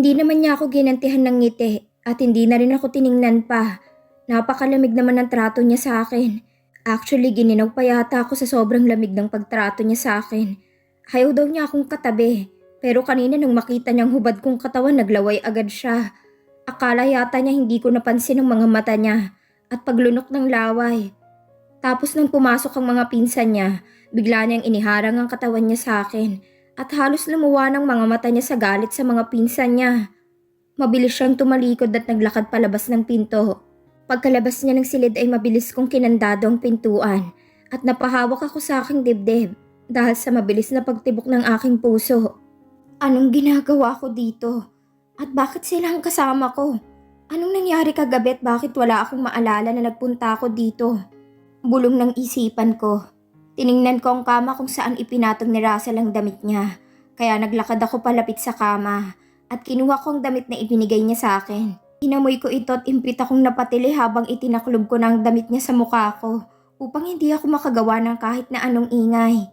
Hindi naman niya ako ginantihan ng ngiti at hindi na rin ako tiningnan pa. Napakalamig naman ng trato niya sa akin. Actually, gininaw pa yata ako sa sobrang lamig ng pagtrato niya sa akin. Ayaw daw niya akong katabi. Pero kanina nung makita niyang hubad kong katawan, naglaway agad siya. Akala yata niya hindi ko napansin ang mga mata niya at paglunok ng laway. Tapos nang pumasok ang mga pinsan niya, bigla niyang iniharang ang katawan niya sa akin at halos lumuwa ng mga mata niya sa galit sa mga pinsan niya. Mabilis siyang tumalikod at naglakad palabas ng pinto. Pagkalabas niya ng silid ay mabilis kong kinandado ang pintuan at napahawak ako sa aking dibdib dahil sa mabilis na pagtibok ng aking puso. Anong ginagawa ko dito? At bakit sila ang kasama ko? Anong nangyari kagabi at bakit wala akong maalala na nagpunta ako dito? Bulong ng isipan ko. Tiningnan ko ang kama kung saan ipinatong ni Russell ang damit niya. Kaya naglakad ako palapit sa kama at kinuha ko ang damit na ibinigay niya sa akin. Inamoy ko ito at impit akong napatili habang itinaklob ko na ang damit niya sa mukha ko upang hindi ako makagawa ng kahit na anong ingay.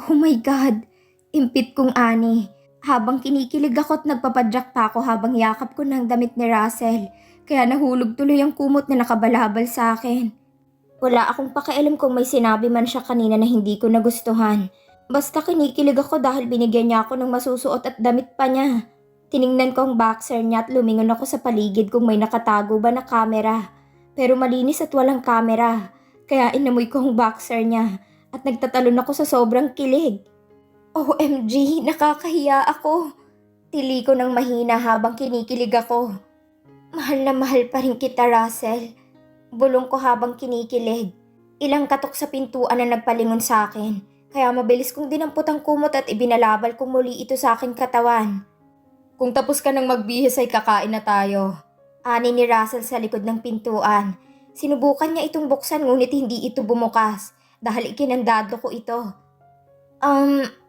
Oh my God! Impit kong ani. Habang kinikilig ako at nagpapadyak pa ako habang yakap ko ng damit ni Russell. Kaya nahulog tuloy ang kumot na nakabalabal sa akin. Wala akong pakialam kung may sinabi man siya kanina na hindi ko nagustuhan. Basta kinikilig ako dahil binigyan niya ako ng masusuot at damit pa niya. Tiningnan ko ang boxer niya at lumingon ako sa paligid kung may nakatago ba na kamera. Pero malinis at walang kamera. Kaya inamoy ko ang boxer niya at nagtatalon ako sa sobrang kilig. OMG, nakakahiya ako. Tili ko ng mahina habang kinikilig ako. Mahal na mahal pa rin kita, Russell. Bulong ko habang kinikilig. Ilang katok sa pintuan na nagpalingon sa akin. Kaya mabilis kong dinampot ang kumot at ibinalabal kong muli ito sa aking katawan. Kung tapos ka nang magbihis ay kakain na tayo. Ani ni Russell sa likod ng pintuan. Sinubukan niya itong buksan ngunit hindi ito bumukas dahil ikinandado ko ito.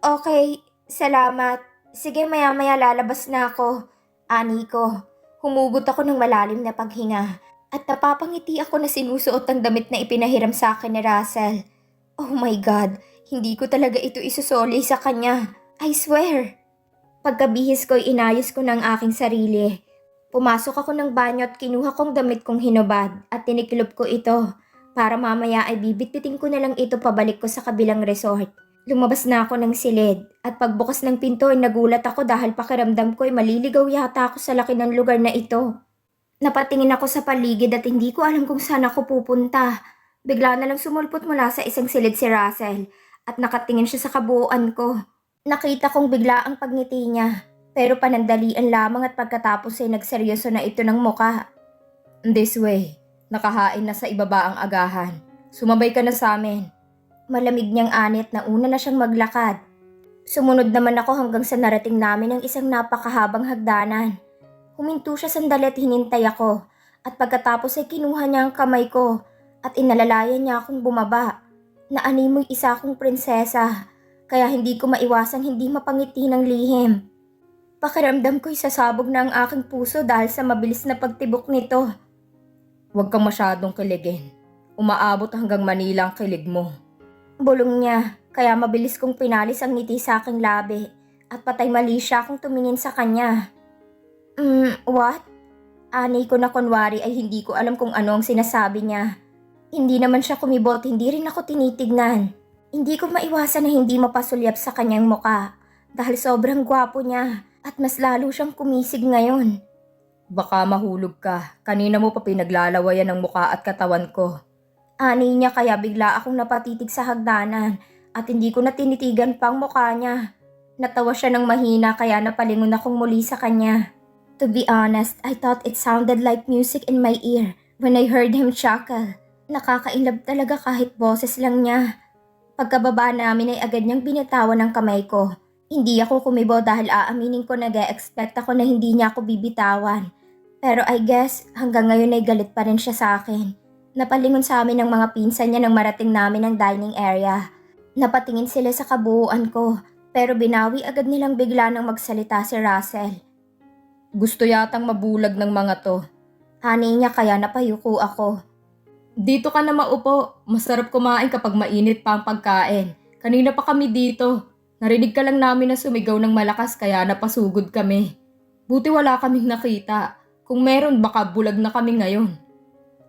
Okay. Salamat. Sige, maya-maya lalabas na ako. Ani ko. Humugot ako ng malalim na paghinga at napapangiti ako na sinusuot ang damit na ipinahiram sa akin ni Russell. Oh my God, hindi ko talaga ito isusoli sa kanya. I swear. Pagkabihis ko'y inayos ko ng aking sarili. Pumasok ako ng banyo at kinuha kong damit kong hinubad at tiniklop ko ito para mamaya ay bibitbitin ko na lang ito pabalik ko sa kabilang resort. Lumabas na ako ng silid at pagbukas ng pinto ay nagulat ako dahil pakiramdam ko ay maliligaw yata ako sa laki ng lugar na ito. Napatingin ako sa paligid at hindi ko alam kung saan ako pupunta. Bigla na lang sumulpot mula sa isang silid si Russell at nakatingin siya sa kabuuan ko. Nakita kong bigla ang pagngiti niya pero panandalian lamang at pagkatapos ay nagseryoso na ito ng muka. This way, nakahain na sa ibaba ang agahan. Sumabay ka na sa amin. Malamig niyang anit na una na siyang maglakad. Sumunod naman ako hanggang sa narating namin ang isang napakahabang hagdanan. Huminto siya sandali at hinintay ako at pagkatapos ay kinuha niya ang kamay ko at inalalayan niya akong bumaba. Naanimoy isa akong prinsesa kaya hindi ko maiwasang hindi mapangiti ng lihim. Pakiramdam ko'y sasabog na ang aking puso dahil sa mabilis na pagtibok nito. Huwag kang masyadong kiligin. Umaabot hanggang Manila ang kilig mo. Bulong niya kaya mabilis kong pinalis ang ngiti sa aking labi at patay mali siya akong tumingin sa kanya. What? Ani ko na kunwari ay hindi ko alam kung ano ang sinasabi niya. Hindi naman siya kumibot, hindi rin ako tinitignan. Hindi ko maiwasan na hindi mapasulyap sa kanyang muka dahil sobrang gwapo niya at mas lalo siyang kumisig ngayon. Baka mahulog ka, kanina mo pa pinaglalawayan ang muka at katawan ko. Ani niya kaya bigla akong napatitig sa hagdanan at hindi ko na tinitigan pa ang mukha niya. Natawa siya ng mahina kaya napalingon akong muli sa kanya. To be honest, I thought it sounded like music in my ear when I heard him chuckle. Nakakailab talaga kahit boses lang niya. Pagkababa namin ay agad niyang binitawan ang kamay ko. Hindi ako kumibo dahil aaminin ko nag-e-expect ako na hindi niya ako bibitawan. Pero I guess hanggang ngayon ay galit pa rin siya sa akin. Napalingon sa amin ng mga pinsan niya nang marating namin ang dining area. Napatingin sila sa kabuuan ko pero binawi agad nilang bigla nang magsalita si Russell. Gusto yatang mabulag ng mga to. Ani niya kaya napayuko ako. Dito ka na maupo. Masarap kumain kapag mainit pa ang pagkain. Kanina pa kami dito. Narinig ka lang namin na sumigaw ng malakas kaya napasugod kami. Buti wala kaming nakita. Kung meron baka bulag na kami ngayon.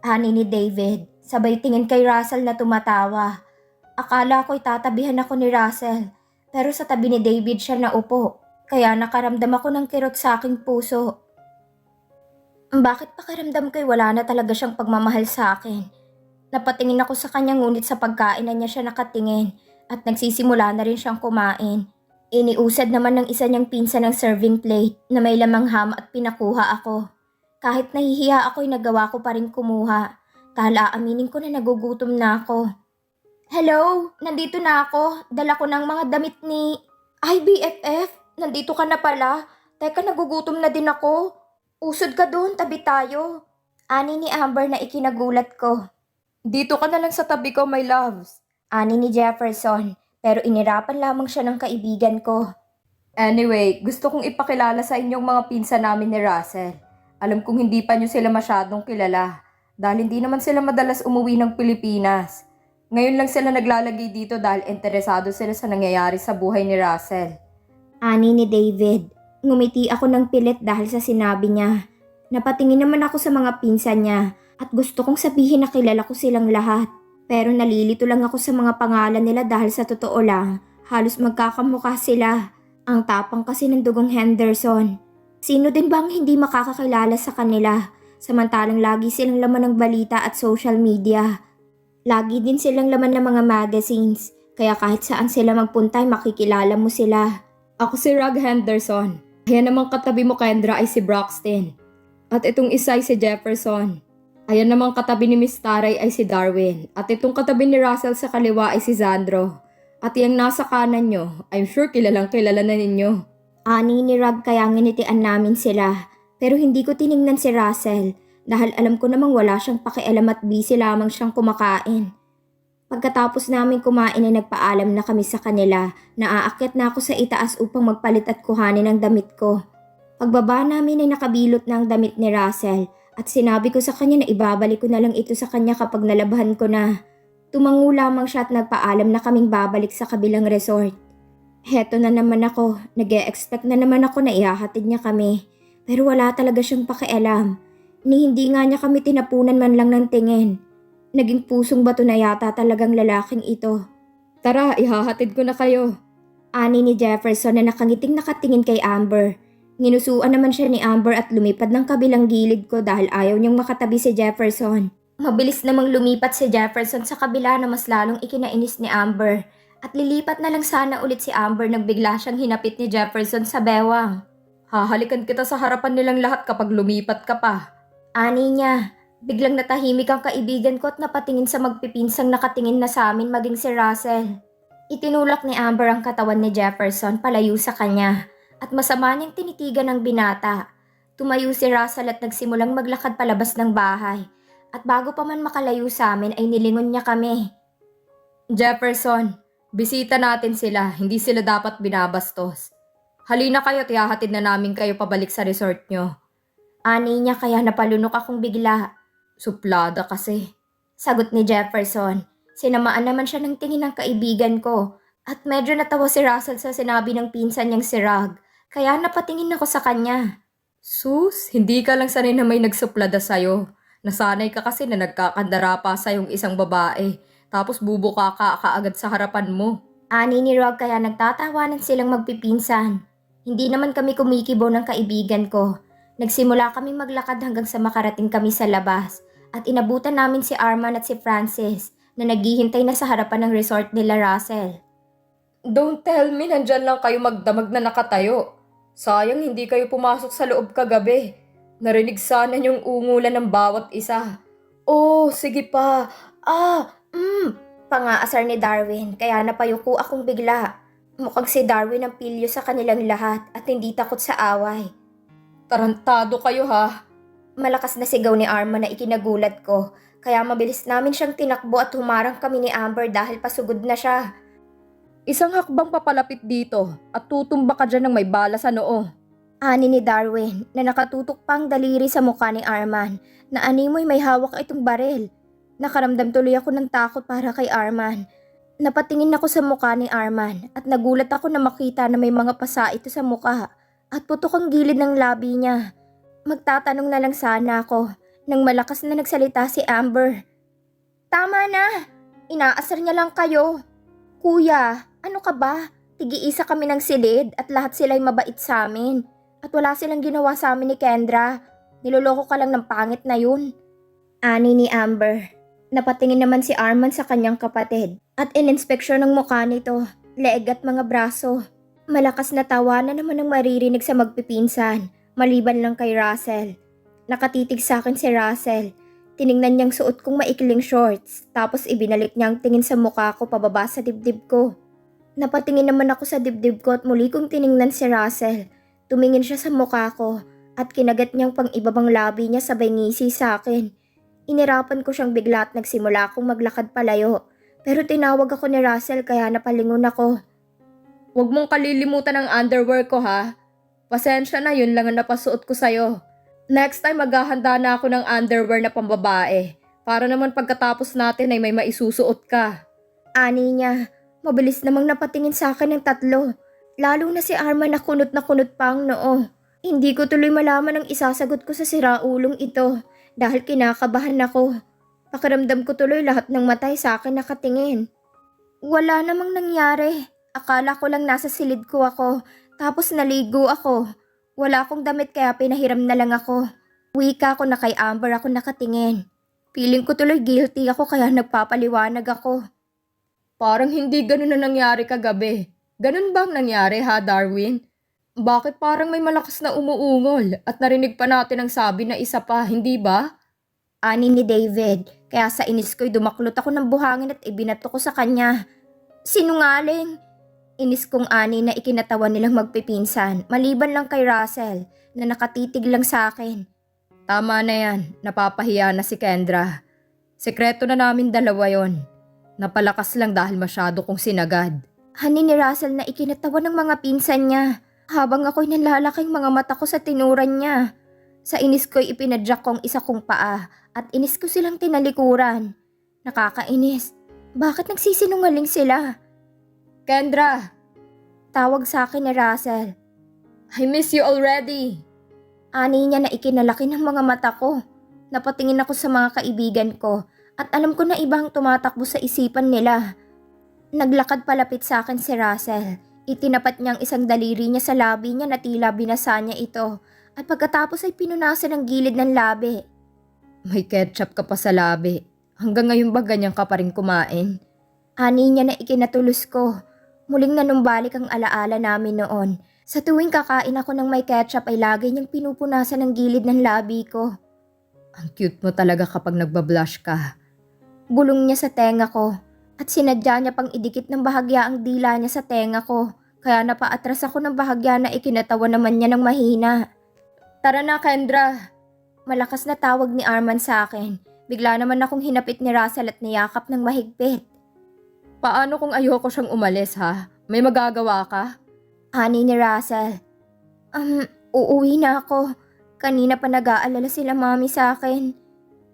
Ani ni David, sabay tingin kay Russell na tumatawa. Akala ko'y tatabihan ako ni Russell, pero sa tabi ni David siya naupo. Kaya nakaramdam ako ng kirot sa aking puso. Bakit pakiramdam ko'y wala na talaga siyang pagmamahal sa akin? Napatingin ako sa kanya ngunit sa pagkain na niya siya nakatingin at nagsisimula na rin siyang kumain. Iniusad naman ng isa niyang pinsan ng serving plate na may lamang ham at pinakuha ako. Kahit nahihiya ako'y nagawa ko pa rin kumuha. Dahil aaminin ko na nagugutom na ako. Hello, nandito na ako. Dala ko ng mga damit ni... Ay, BFF, nandito ka na pala. Teka, nagugutom na din ako. Usod ka doon, tabi tayo. Ani ni Amber na ikinagulat ko. Dito ka na lang sa tabi ko, my loves. Ani ni Jefferson, pero inirapan lamang siya ng kaibigan ko. Anyway, gusto kong ipakilala sa inyong mga pinsan namin ni Russell. Alam kong hindi pa nyo sila masyadong kilala dahil hindi naman sila madalas umuwi ng Pilipinas. Ngayon lang sila naglalagay dito dahil interesado sila sa nangyayari sa buhay ni Russell. Ani ni David. Ngumiti ako ng pilit dahil sa sinabi niya. Napatingin naman ako sa mga pinsan niya at gusto kong sabihin na kilala ko silang lahat. Pero nalilito lang ako sa mga pangalan nila dahil sa totoo lang, halos magkakamukha sila. Ang tapang kasi ng dugong Henderson. Sino din ba ang hindi makakakilala sa kanila? Samantalang lagi silang laman ng balita at social media. Lagi din silang laman ng mga magazines. Kaya kahit saan sila magpunta ay makikilala mo sila. Ako si Rug Henderson. Ayan namang katabi mo, Kendra, ay si Broxton. At itong isa ay si Jefferson. Ayan namang katabi ni Miss Taray ay si Darwin. At itong katabi ni Russell sa kaliwa ay si Zandro. At yung nasa kanan nyo, I'm sure kilalang kilala na ninyo. Ani ni Rug kaya nginitian namin sila. Pero hindi ko tiningnan si Russell dahil alam ko namang wala siyang pakialam at busy lamang siyang kumakain. Pagkatapos namin kumain ay nagpaalam na kami sa kanila na aakyat na ako sa itaas upang magpalit at kuhanin ang damit ko. Pagbaba namin ay nakabilot na ang damit ni Russell at sinabi ko sa kanya na ibabalik ko na lang ito sa kanya kapag nalabahan ko na. Tumango lamang siya at nagpaalam na kaming babalik sa kabilang resort. Heto na naman ako, nag-e-expect na naman ako na ihahatid niya kami. Pero wala talaga siyang pakialam. Ni hindi nga niya kami tinapunan man lang ng tingin. Naging pusong bato na yata talagang lalaking ito. Tara, ihahatid ko na kayo. Ani ni Jefferson na nakangiting nakatingin kay Amber. Nginusuan naman siya ni Amber at lumipad ng kabilang gilid ko dahil ayaw niyang makatabi si Jefferson. Mabilis namang lumipat si Jefferson sa kabila na mas lalong ikinainis ni Amber. At lilipat na lang sana ulit si Amber nang bigla siyang hinapit ni Jefferson sa bewang. Hahalikan kita sa harapan nilang lahat kapag lumipat ka pa. Ani niya. Biglang natahimik ang kaibigan ko at napatingin sa magpipinsang nakatingin na sa amin maging si Russell. Itinulak ni Amber ang katawan ni Jefferson palayo sa kanya at masama niyang tinitigan ng binata. Tumayo si Russell at nagsimulang maglakad palabas ng bahay at bago pa man makalayo sa amin ay nilingon niya kami. Jefferson, bisita natin sila, hindi sila dapat binabastos. Halina kayo, tiyahatid na namin kayo pabalik sa resort nyo. Ani niya kaya napalunok akong bigla. Suplada kasi. Sagot ni Jefferson. Sinamaan naman siya ng tingin ng kaibigan ko. At medyo natawa si Russell sa sinabi ng pinsan niyang si Rug. Kaya napatingin ako sa kanya. Sus, hindi ka lang sanay na may nagsuplada sa'yo. Nasanay ka kasi na nagkakandara pa sa yung isang babae. Tapos bubuka ka kaagad sa harapan mo. Ani ni Rug kaya nagtatawanan silang magpipinsan. Hindi naman kami kumikibo ng kaibigan ko. Nagsimula kami maglakad hanggang sa makarating kami sa labas. At inabutan namin si Arman at si Francis na naghihintay na sa harapan ng resort nila Russell. Don't tell me nandyan lang kayo magdamag na nakatayo. Sayang hindi kayo pumasok sa loob kagabi. Narinig sana yung ungulan ng bawat isa. Oh, sige pa. Pangaasar ni Darwin kaya napayuko akong bigla. Mukhang si Darwin ang pilyo sa kanilang lahat at hindi takot sa away. Tarantado kayo ha. Malakas na sigaw ni Arma na ikinagulat ko, kaya mabilis namin siyang tinakbo at humarang kami ni Amber dahil pasugod na siya. Isang hakbang papalapit dito at tutumba ka dyan ng may bala sa noo. Ani ni Darwin na nakatutok pang daliri sa mukha ni Arman na animoy may hawak itong baril. Nakaramdam tuloy ako ng takot para kay Arman. Napatingin ako sa mukha ni Arman at nagulat ako na makita na may mga pasa ito sa mukha. at putok ang gilid ng labi niya. Magtatanong na lang sana ako nang malakas na nagsalita si Amber. Tama na! Inaasar niya lang kayo. Kuya, ano ka ba? Tig-iisa kami ng silid at lahat sila'y mabait sa amin. At wala silang ginawa sa amin ni Kendra. Niloloko ka lang ng pangit na yun. Ani ni Amber. Napatingin naman si Arman sa kanyang kapatid at ininspeksyon ng mukha nito, leeg at mga braso. Malakas na tawa na naman ang maririnig sa magpipinsan, maliban lang kay Russell. Nakatitig sa akin si Russell. Tiningnan niyang suot kong maikling shorts, tapos ibinalik niyang tingin sa mukha ko pababa sa dibdib ko. Napatingin naman ako sa dibdib ko at muli kong tiningnan si Russell. Tumingin siya sa mukha ko at kinagat niyang pang-ibabang labi niya sabay ngisi sa akin. Inirapan ko siyang bigla at nagsimula akong maglakad palayo. Pero tinawag ako ni Russell kaya napalingon ako. Huwag mong kalilimutan ang underwear ko ha. Pasensya na, yun lang ang napasuot ko sa'yo. Next time maghahanda na ako ng underwear na pambabae. Para naman pagkatapos natin ay may maisusuot ka. Ani niya, mabilis namang napatingin sa akin ng tatlo. Lalo na si Arman na kunot pa ang noo. Hindi ko tuloy malaman ang isasagot ko sa siraulong ito dahil kinakabahan ako. Pakiramdam ko tuloy lahat ng matay sa akin nakatingin. Wala namang nangyari. Akala ko lang nasa silid ko ako, tapos naligo ako. Wala akong damit kaya pinahiram na lang ako. Wika ko na kay Amber ako nakatingin. Feeling ko tuloy guilty ako kaya nagpapaliwanag ako. Parang hindi ganun na nangyari kagabi. Ganun bang nangyari ha, Darwin? Bakit parang may malakas na umuungol at narinig pa natin ang sabi na isa pa, hindi ba? Ani ni David, kaya sa inis ko'y dumaklot ako ng buhangin at ibinato ko sa kanya. Sinungaling! Inis kong ani na ikinatawa nilang magpipinsan, maliban lang kay Russell na nakatitig lang sa akin. Tama na yan, napapahiya na si Kendra. Sekreto na namin dalawa yon. Napalakas lang dahil masyado kong sinagad. Hani ni Russell na ikinatawa ng mga pinsan niya, habang ako'y nanlalaking mga mata ko sa tinuran niya. Sa inis ko'y ipinadyak kong isa kong paa at inis ko silang tinalikuran. Nakakainis. Bakit nagsisinungaling sila? Kendra! Tawag sa akin ni Russell. I miss you already. Ani niya na ikinalaki ng mga mata ko. Napatingin ako sa mga kaibigan ko at alam ko na ibang tumatakbo sa isipan nila. Naglakad palapit sa akin si Russell. Itinapat niyang isang daliri niya sa labi niya na tila binasa niya ito at pagkatapos ay pinunasan ang gilid ng labi. May ketchup ka pa sa labi. Hanggang ngayon ba ganyan ka pa rin kumain? Ani niya na ikinatulos ko. Muling nanumbalik ang alaala namin noon. Sa tuwing kakain ako ng may ketchup ay lagi niyang pinupunasan ang gilid ng labi ko. Ang cute mo talaga kapag nagbablush ka. Bulong niya sa tenga ko at sinadya niya pang idikit ng bahagya ang dila niya sa tenga ko. Kaya napaatras ako ng bahagya na ikinatawa naman niya ng mahina. Tara na, Kendra. Malakas na tawag ni Arman sa akin. Bigla naman akong hinapit ni Russell at niyakap ng mahigpit. Paano kung ayoko siyang umalis ha? May magagawa ka? Ani ni Russell. Uuwi na ako. Kanina pa nag-aalala sila mami sa akin.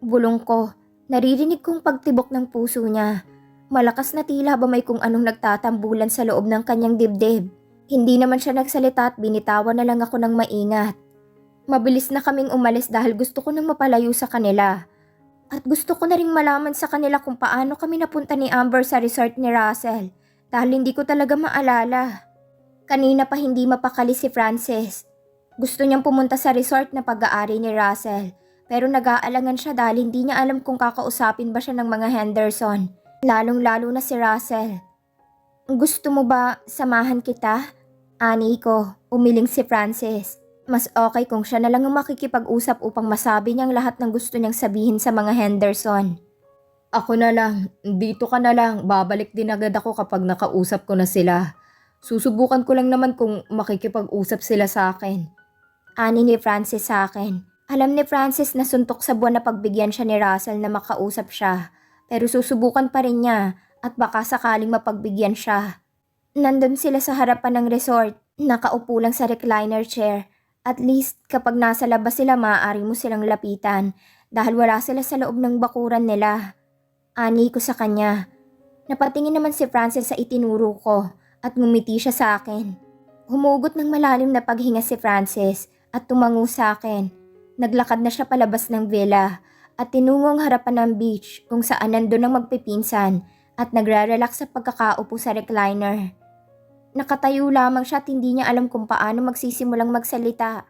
Bulong ko. Naririnig kong pagtibok ng puso niya. Malakas na tila ba may kung anong nagtatambulan sa loob ng kanyang dibdib. Hindi naman siya nagsalita at binitawan na lang ako ng maingat. Mabilis na kaming umalis dahil gusto ko nang mapalayo sa kanila. At gusto ko na ring malaman sa kanila kung paano kami napunta ni Amber sa resort ni Russell dahil hindi ko talaga maalala. Kanina pa hindi mapakali si Francis. Gusto niyang pumunta sa resort na pag-aari ni Russell pero nag-aalangan siya dahil hindi niya alam kung kakausapin ba siya ng mga Henderson, lalong-lalo na si Russell. Gusto mo ba samahan kita? Ani ko, umiling si Francis. Mas okay kung siya na lang ang makikipag-usap upang masabi niyang lahat ng gusto niyang sabihin sa mga Henderson. Ako na lang, dito ka na lang, babalik din agad ako kapag nakausap ko na sila. Susubukan ko lang naman kung makikipag-usap sila sa akin. Ani ni Francis sa akin. Alam ni Francis na suntok sa buwan na pagbigyan siya ni Russell na makausap siya. Pero susubukan pa rin niya at baka sakaling mapagbigyan siya. Nandun sila sa harapan ng resort, nakaupo lang sa recliner chair. At least kapag nasa labas sila maaari mo silang lapitan dahil wala sila sa loob ng bakuran nila. Ani ko sa kanya. Napatingin naman si Francis sa itinuro ko at ngumiti siya sa akin. Humugot ng malalim na paghinga si Francis at tumango sa akin. Naglakad na siya palabas ng villa at tinungong harapan ng beach kung saan nandun ang magpipinsan at nagrarelax sa pagkakaupo sa recliner. Nakatayo lamang siya at hindi niya alam kung paano magsisimulang magsalita.